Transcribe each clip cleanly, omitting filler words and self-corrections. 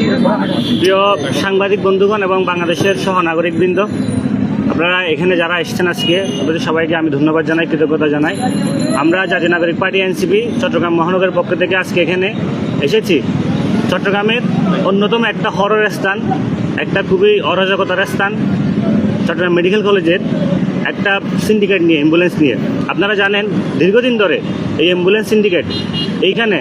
প্রিয় সাংবাদিক বন্ধুগণ এবং বাংলাদেশের সহনাগরিকবৃন্দ, আপনারা এখানে যারা এসেছেন আজকে আপনাদের সবাইকে আমি ধন্যবাদ জানাই, কৃতজ্ঞতা জানাই। আমরা জাতীয় নাগরিক পার্টি এনসিপি চট্টগ্রাম মহানগরের পক্ষ থেকে আজকে এখানে এসেছি। চট্টগ্রামের অন্যতম একটা হরর স্থান, একটা খুবই অরাজকতার স্থান, চট্টগ্রাম মেডিকেল কলেজের একটা সিন্ডিকেট নিয়ে, অ্যাম্বুলেন্স নিয়ে। আপনারা জানেন দীর্ঘদিন ধরে এই অ্যাম্বুলেন্স সিন্ডিকেট এইখানে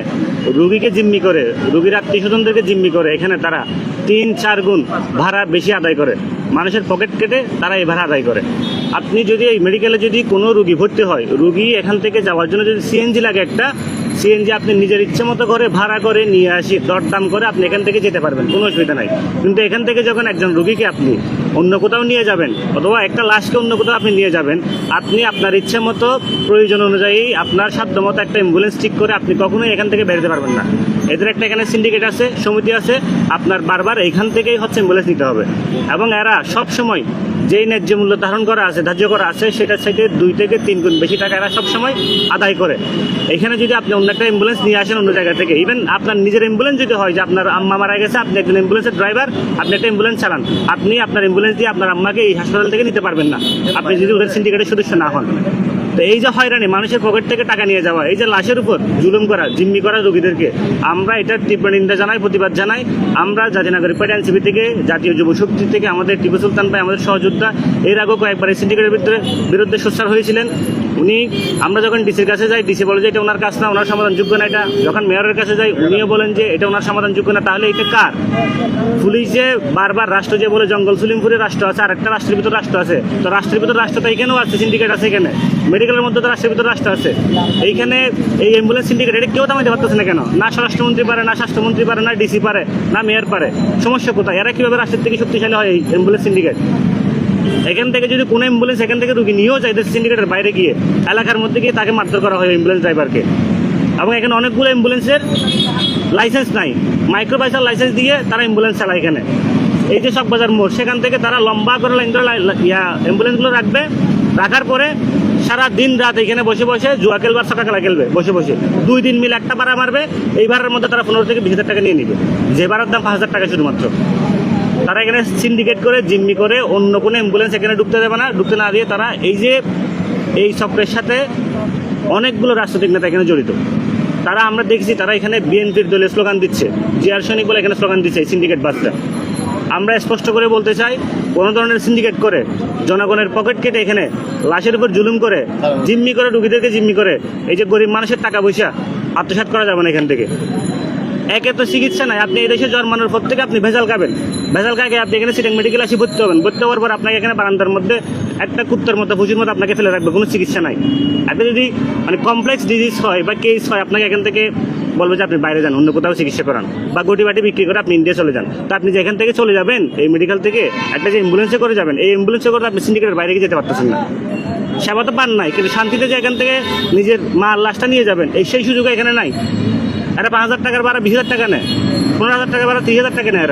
রুগীকে জিম্মি করে, রুগীর আত্মীয় স্বজনদেরকে জিম্মি করে এখানে তারা 3-4 গুণ ভাড়া বেশি আদায় করে, মানুষের পকেট কেটে তারা এই ভাড়া আদায় করে। আপনি যদি এই মেডিকেলে যদি কোনো রুগী ভর্তি হয়, রুগী এখান থেকে যাওয়ার জন্য যদি সিএনজি লাগে, একটা সিএনজি আপনি নিজের ইচ্ছে মতো করে ভাড়া করে নিয়ে আসি, দরদাম করে আপনি এখান থেকে যেতে পারবেন, কোনো অসুবিধা নাই। কিন্তু এখান থেকে যখন একজন রুগীকে আপনি অন্য কোথাও নিয়ে যাবেন অথবা একটা লাশকে অন্য কোথাও আপনি নিয়ে যাবেন, আপনি আপনার ইচ্ছে মতো প্রয়োজন অনুযায়ী আপনার সাধ্য মতো একটা অ্যাম্বুলেন্স ঠিক করে আপনি কখনোই এখান থেকে বেরোতে পারবেন না। এদের একটা এখানে সিন্ডিকেট আছে, সমিতি আছে, আপনার বারবার এইখান থেকেই হচ্ছে অ্যাম্বুলেন্স নিতে হবে। এবং এরা সবসময় যেই ন্যায্য মূল্য ধারণ করা আছে, ধার্য করা আছে, সেটা থেকে 2 থেকে 3 গুণ বেশি টাকা এরা সবসময় আদায় করে। এখানে যদি আপনি অন্য একটা অ্যাম্বুলেন্স নিয়ে আসেন অন্য জায়গা থেকে, ইভেন আপনার নিজের অ্যাম্বুলেন্স যদি হয় যে আপনার আম্মা মারা গেছে, আপনি একজন অ্যাম্বুলেন্সের ড্রাইভার, আপনি একটা অ্যাম্বুলেন্স চালান, আপনি আপনার অ্যাম্বুলেন্স দিয়ে আপনার আম্মাকে এই হাসপাতাল থেকে নিতে পারবেন না, আপনি যদি ওদের সিন্ডিকেটের সদস্য না হন। তো এই যে হয়রানি, মানুষের পকেট থেকে টাকা নিয়ে যাওয়া, এই যে লাশের উপর জুলুম করা, জিম্মি করা রোগীদেরকে, আমরা এটার তীব্র নিন্দা জানাই, প্রতিবাদ জানাই। আমরা জাতীয় নাগরিক পার্টি এনসিপি থেকে, জাতীয় যুব শক্তি থেকে আমাদের টিপু সুলতান ভাই, আমাদের সহযোদ্ধা, এর আগেও কয়েকবার এই সিন্ডিকেটের বিরুদ্ধে সোচ্চার হয়েছিলেন। উনি, আমরা যখন ডিসির কাছে যাই, ডিসি বলে যে এটা ওনার কাজ না, ওনার সমাধানযোগ্য না এটা। যখন মেয়রের কাছে যাই, উনিও বলেন যে এটা ওনার সমাধানযোগ্য না। তাহলে এটা কার? পুলিশে বারবার রাষ্ট্র যে বলে জঙ্গল সুলিমপুরে রাষ্ট্র আছে, আর একটা রাষ্ট্রের ভিতর রাষ্ট্র আছে, তো রাষ্ট্রের ভিতর রাষ্ট্র তো এখানেও আছে, সিন্ডিকেট আছে এখানে, মেডিকেলের মধ্যে তো রাষ্ট্রের ভিতর রাষ্ট্র আছে। এইখানে এই অ্যাম্বুলেন্স সিন্ডিকেট এটা কেউ থামাইতে পারতেছে না কেন? না স্বরাষ্ট্রমন্ত্রী পারে, না স্বাস্থ্যমন্ত্রী পারে, না ডিসি পারে, না মেয়র পারে। সমস্যা কোথায়? এরা কীভাবে রাষ্ট্রের থেকে শক্তিশালী হয় এই অ্যাম্বুলেন্স সিন্ডিকেট? এখান থেকে যদি কোনো অ্যাম্বুলেন্স এখান থেকে রুগী নিয়েও যায় সিন্ডিকেটের বাইরে গিয়ে, এলাকার মধ্যে গিয়ে তাকে মারধর করা হয় অ্যাম্বুলেন্স ড্রাইভারকে। এবং এখানে অনেকগুলো অ্যাম্বুলেন্সের লাইসেন্স নাই, মাইক্রোবাইসার লাইসেন্স দিয়ে তারা অ্যাম্বুলেন্স চালায় এখানে। এই যে শখবাজার মোড়, সেখান থেকে তারা লম্বা করে লাইন ধরে অ্যাম্বুলেন্সগুলো রাখবে, রাখার পরে সারা দিন রাত এখানে বসে বসে জুয়া খেলবে আর ছক্কা খেলা খেলবে বসে বসে। 2 দিন মিলে একটা ভাড়া মারবে, এই ভাড়ার মধ্যে তারা 15 থেকে 20 হাজার টাকা নিয়ে নেবে, যে ভাড়ার দাম 5,000 টাকা শুধুমাত্র। তারা এখানে সিন্ডিকেট করে, জিম্মি করে, অন্য কোনো অ্যাম্বুলেন্স এখানে ঢুকতে দেবে না। ঢুকতে না দিয়ে তারা এই চক্রের সাথে অনেকগুলো রাজনৈতিক নেতা এখানে জড়িত। তারা, আমরা দেখছি তারা এখানে বিএনপির দলে স্লোগান দিচ্ছে, জিয়ার সৈনিক বলে এখানে স্লোগান দিচ্ছে এই সিন্ডিকেট বাসটা। আমরা স্পষ্ট করে বলতে চাই, কোনো ধরনের সিন্ডিকেট করে জনগণের পকেট কেটে এখানে লাশের উপর জুলুম করে, জিম্মি করে, রুগীদেরকে জিম্মি করে, এই যে গরিব মানুষের টাকা পয়সা আত্মসাৎ করা যাবে না এখান থেকে। একে তো চিকিৎসা নাই, আপনি এই দেশে জন্মানোর পর থেকে আপনি ভেজাল খাবেন, ভেজাল খাকে আপনি এখানে সিটেং মেডিকেল আসি ভর্তি হবেন, ভর্তি হওয়ার পর আপনাকে এখানে বারান্দার মধ্যে একটা কুত্তার মতো, ভুজির মতো আপনাকে ফেলে রাখবে, কোনো চিকিৎসা নাই। আপনি যদি কমপ্লেক্স ডিজিজ হয় বা কেস হয়, আপনাকে এখান থেকে বলবে যে আপনি বাইরে যান, অন্য কোথাও চিকিৎসা করান, বা গটি বাটি বিক্রি করে আপনি ইন্ডিয়া চলে যান। তো আপনি যে এখান থেকে চলে যাবেন এই মেডিকেল থেকে, একটা যে অ্যাম্বুলেন্সে করে যাবেন, এই অ্যাম্বুলেন্সে করে আপনি সিন্ডিকেটের বাইরে গিয়ে যেতে পারতেছেন না। সেবা তো পান নাই, কিন্তু শান্তিতে যে এখান থেকে নিজের মার লাশটা নিয়ে যাবেন, সেই সুযোগ এখানে নাই। এরা 5,000 টাকার ভাড়া 20,000 টাকা নেয়, 15,000 টাকা ভাড়া 30,000 টাকা নেয়।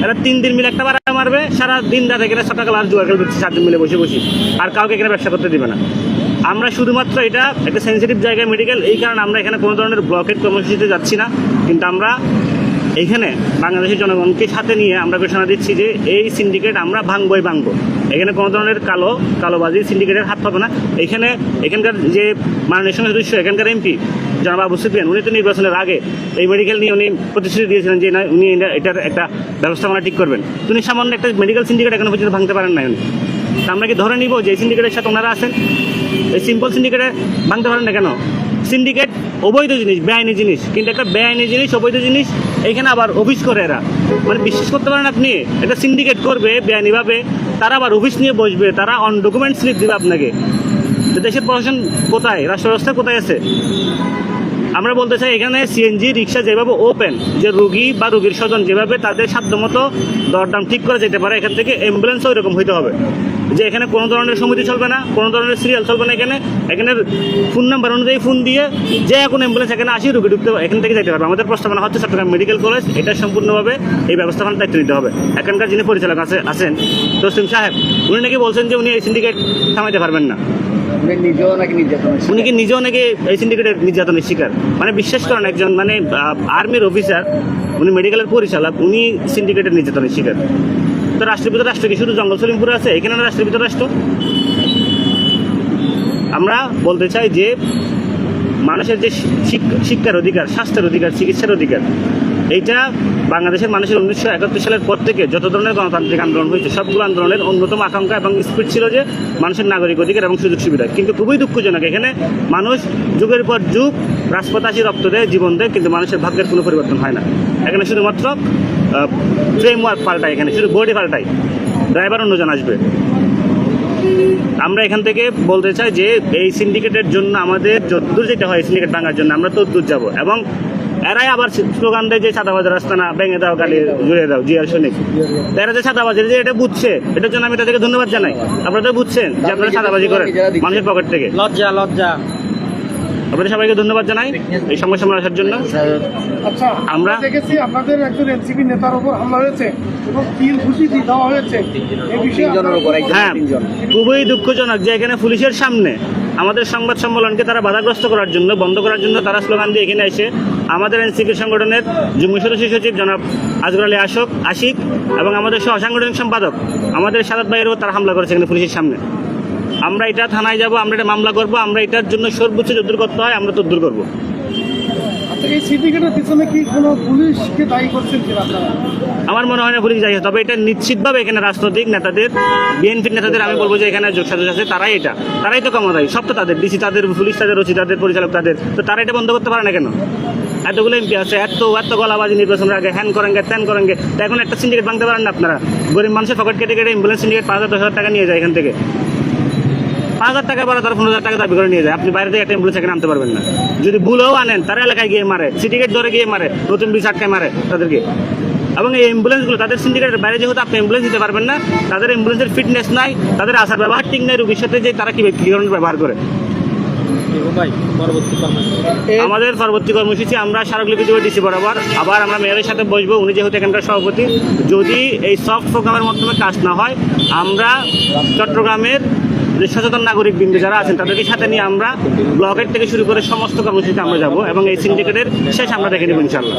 এরা 3 দিন মিলে একটা ভাড়া মারবে, সারা দিন রাত এখানে 7 টাকা লাশ জুয়া খেলবে 4 দিন মিলে বসে বসে, আর কাউকে এখানে ব্যবসা করতে দিবে না। আমরা শুধুমাত্র এটা একটা সেন্সিটিভ জায়গায় মেডিকেল, এই কারণে আমরা এখানে কোনো ধরনের ব্লকেট কর্মসূচিতে যাচ্ছি না। কিন্তু আমরা এইখানে বাংলাদেশের জনগণকে সাথে নিয়ে আমরা ঘোষণা দিচ্ছি যে এই সিন্ডিকেট আমরা ভাঙবই ভাঙবো। এখানে কোনো ধরনের কালোবাজি সিন্ডিকেটের হাত পাবে না। এখানকার যে মাননীয় সদস্য, এখানকার এমপি জনাব আবু সুফিয়ান, উনি তো নির্বাচনের আগে এই মেডিকেল নিয়ে উনি প্রতিশ্রুতি দিয়েছিলেন যে না, উনি এটার একটা ব্যবস্থাপনা ঠিক করবেন। উনি সামান্য একটা মেডিকেল সিন্ডিকেট এখনো পর্যন্ত ভাঙতে পারেন না। উনি, আমরা কি ধরে নিব যে এই সিন্ডিকেটের সাথে ওনারা আছেন? এই সিম্পল সিন্ডিকেটে ভাঙতে পারেন না কেন? সিন্ডিকেট অবৈধ জিনিস, বেআইনি জিনিস, কিন্তু একটা বেআইনি জিনিস, অবৈধ জিনিস এখানে আবার অফিস করে এরা। বিশ্বাস করতে পারেন আপনি, এটা সিন্ডিকেট করবে বেআইনিভাবে, তারা আবার অফিস নিয়ে বসবে, তারা অন ডকুমেন্ট স্লিপ দেবে আপনাকে। দেশের প্রশাসন কোথায়, রাষ্ট্র ব্যবস্থা কোথায় আছে? আমরা বলতে চাই, এখানে সিএনজি রিক্সা যেভাবে ওপেন, যে রুগী বা রুগীর স্বজন যেভাবে তাদের সাধ্যমতো দরদাম ঠিক করে যেতে পারে, এখান থেকে অ্যাম্বুলেন্সও এরকম হইতে হবে যে এখানে কোনো ধরনের সমিতি চলবে না, কোনো ধরনের সিরিয়াল চলবে না। এখানে ফোন নাম্বার অনুযায়ী ফোন দিয়ে যে কোনো অ্যাম্বুলেন্স এখানে আসি, রুগী ঢুকতে এখান থেকে যেতে পারবে। আমাদের প্রস্তাবনা হচ্ছে চট্টগ্রাম মেডিকেল কলেজ এটা সম্পূর্ণভাবে এই ব্যবস্থাপনার দায়িত্ব নিতে হবে। এখানকার যিনি পরিচালক আছেন তসলিম সাহেব, উনি নাকি বলছেন যে উনি এই সিন্ডিকেট থামাইতে পারবেন না। নিজেও নাকি নির্যাতন, উনি কি নিজেও নাকি এই সিন্ডিকেটের নির্যাতনের শিকার? মানে বিশ্বাস করেন, একজন মানে আর্মির অফিসার, উনি মেডিকেলের পরিচালক, উনি সিন্ডিকেটের নির্যাতনের শিকার। তো রাষ্ট্রের ভিতরে রাষ্ট্র কি শুধু জঙ্গল সলিমপুরে আছে? এখানে না রাষ্ট্রের ভিতরে রাষ্ট্র। আমরা বলতে চাই যে মানুষের যে শিক্ষার অধিকার, স্বাস্থ্যের অধিকার, চিকিৎসার অধিকার, এইটা বাংলাদেশের মানুষের 1971 সালের পর থেকে যত ধরনের গণতান্ত্রিক আন্দোলন হয়েছে সবগুলো আন্দোলনের অন্যতম আকাঙ্ক্ষা এবং স্পিড ছিল যে মানুষের নাগরিক অধিকার এবং সুযোগ সুবিধা। কিন্তু খুবই দুঃখজনক, এখানে মানুষ যুগের পর যুগ রাজপথে আসি রক্ত দেয়, জীবন দেয়, কিন্তু মানুষের ভাগ্যের কোনো পরিবর্তন হয় না। এখানে শুধুমাত্র ফ্রেমওয়ার্ক পাল্টায়, এখানে শুধু বডি পাল্টায়, ড্রাইভার অন্যজন আসবে। আমরা এখান থেকে বলতে চাই যে এই সিন্ডিকেটের জন্য আমাদের যতদূর যেতে হয় সিন্ডিকেট ভাঙার জন্য আমরা ততদূর যাব। এবং এরাই আবার স্লোগান দেয় যে চাঁদাবাজার রাস্তা না, ভেঙে দাও, গালি জুড়ে দাও, জিয়ার সৈনিক। এরা যে চাঁদাবাজি, যে এটা বুঝছে, এটার জন্য আমি তাদেরকে ধন্যবাদ জানাই। আপনারা তো বুঝছেন যে আপনারা চাঁদাবাজি করেন মানুষের পকেট থেকে। লজ্জা লজ্জা। আপনাদের সবাইকে ধন্যবাদ জানাই এই সংবাদ সম্মেলন আসার জন্য। আচ্ছা, আমরা আমরা দেখেছি আপনাদের একজন এনসিপি নেতার উপর হামলা হয়েছে এবং কিল ঘুষি দেওয়া হয়েছে, এই বিষয়ে তিনজনের উপর, হ্যাঁ, খুবই দুঃখজনক যে এখানে পুলিশের সামনে আমাদের সংবাদ সম্মেলনকে তারা বাধাগ্রস্ত করার জন্য, বন্ধ করার জন্য তারা স্লোগান দিয়ে এখানে এসে আমাদের এনসিপি সংগঠনের যুগ্ম সদস্য সচিব জনাব আজগর আলী আশিক এবং আমাদের সহ সাংগঠনিক সম্পাদক আমাদের সাদাত ভাইয়েরও তারা হামলা করেছে এখানে পুলিশের সামনে। আমরা এটা থানায় যাব, আমরা এটা মামলা করব, আমরা এটার জন্য সর্বোচ্চ যদ্দূর করতে হয় আমরা তদ্দূর করবো। আচ্ছা, এই সিন্ডিকেটের পিছনে কি কোনো পুলিশকে দায়ী করছেন কিনা আপনারা? আমার মনে হয় না পুলিশ যাই, তবে এটা নিশ্চিতভাবে এখানে রাজনৈতিক নেতাদের, বিএনপির নেতাদের আমি বলবো যে এখানে যোগ সাজস আছে, তারাই তো ক্ষমতায়, সব তো তাদের, ডিসি তাদের, পুলিশ তাদের, ওসি তাদের, পরিচালক তাদের, তো তারা এটা বন্ধ করতে পারে না কেন? এতগুলো এমপি আছে, এত গলাবাজি নির্বাচনের আগে, হ্যান করেঙ্গে ত্যান করেঙ্গে, তো এখন একটা সিন্ডিকেট ভাঙতে পারেন না আপনারা? গরিব মানুষের পকেট কেটে কেটে অ্যাম্বুলেন্স সিন্ডিকেট 5,000-10,000 টাকা নিয়ে যায় এখান থেকে, 5,000 টাকা পরে তারা 15,000 টাকা দাবি করে নিয়ে যায়। আপনি বাইরে থেকে একটা অ্যাম্বুলেন্স এখানে আনতে পারবেন না। যদি ভুলও আনেন তারা এলাকায় গিয়ে মারে, সিন্ডিকেট ধরে গিয়ে মারে, নতুন বিচ আটকায় মারে তাদেরকে। এবং এই অ্যাম্বুলেন্সগুলো তাদের সিন্ডিকেটের বাইরে যেহেতু আপনি অ্যাম্বুলেন্স দিতে পারবেন না, তাদের অ্যাম্বুলেন্সের ফিটনেস নাই, তাদের আসার ব্যবহার ঠিক নেই, রোগীর সাথে যে তারা কী ধরনের ব্যবহার করে। আমাদের পরবর্তী কর্মসূচি আমরা স্মারকলিপি দেবো ডিসি বরাবর, আবার আমরা মেয়রের সাথে বসবো, উনি যেহেতু এখানকার সভাপতি। যদি এই সফট প্রোগ্রামের মাধ্যমে কাজ না হয়, আমরা চট্টগ্রামের যে সচেতন নাগরিক বৃন্দ যারা আছেন তাদেরকে সাথে নিয়ে আমরা ব্লকের থেকে শুরু করে সমস্ত কর্মসূচিতে আমরা যাব এবং এই সিন্ডিকেটের শেষ আমরা দেখে নেব ইনশাআল্লাহ।